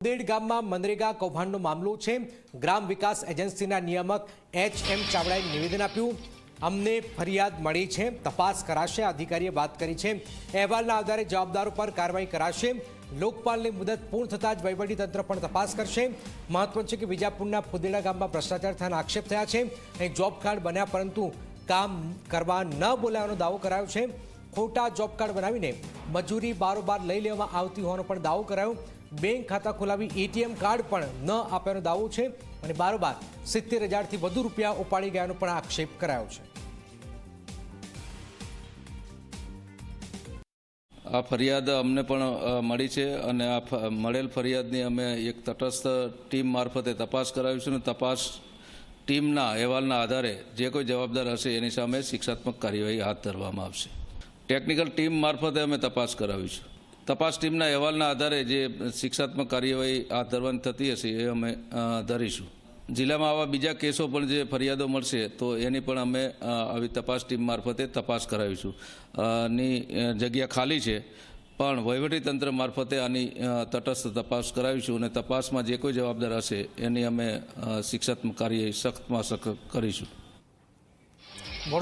ઉમદેડ ગામમાં મનરેગા કૌભાંડનો મામલો છે। ગ્રામ વિકાસ એજન્સીના નિયામક HM ચાવડાએ નિવેદન આપ્યું। અમને ફરિયાદ મળી છે, તપાસ કરાશે। અધિકારીએ વાત કરી છે, અહેવાલના આધારે જવાબદારો પર કાર્યવાહી કરાશે। લોકપાલની મુદત પૂર્ણ થતાં જ વહીવટીતંત્ર પણ તપાસ કરશે। મહત્વનું છે કે વિજાપુરના ફુદેડા ગામમાં ભ્રષ્ટાચાર થયાના આક્ષેપ થયા છે। અહીં જોબ કાર્ડ બન્યા પરંતુ કામ કરવા ન બોલાવવાનો દાવો કરાયો છે। ખોટા જોબ કાર્ડ બનાવીને મજૂરી બારોબાર લઈ લેવામાં આવતી હોવાનો પણ દાવો કરાયો। બેંક ખાતા ખોલાવી ATM કાર્ડ પણ ન આપ્યાનો દાવો છે અને બારોબાર 70,000થી વધુ રૂપિયા ઉપાડી ગયાનો પણ આક્ષેપ કરાયો છે। આ ફરિયાદ અમને પણ મળી છે અને આ મળેલ ફરિયાદની અમે એક તટસ્થ ટીમ મારફતે તપાસ કરાવીશું અને તપાસ ટીમના અહેવાલના આધારે જે કોઈ જવાબદાર હશે એની સામે શિક્ષાત્મક કાર્યવાહી હાથ ધરવામાં આવશે। ટેકનિકલ ટીમ મારફતે અમે તપાસ કરાવીશું। તપાસ ટીમના અહેવાલના આધારે જે શિક્ષાત્મક કાર્યવાહી હાથ ધરવાની થતી હશે એ અમે ધરીશું। જિલ્લામાં આવા બીજા કેસો પણ જે ફરિયાદો મળશે તો એની પણ અમે આવી તપાસ ટીમ મારફતે તપાસ કરાવીશું। ની જગ્યા ખાલી છે પણ વહીવટીતંત્ર મારફતે આની તટસ્થ તપાસ કરાવીશું અને તપાસમાં જે કોઈ જવાબદાર હશે એની અમે શિક્ષાત્મક કાર્યવાહી સખ્તમાં સખ્ત કરીશું।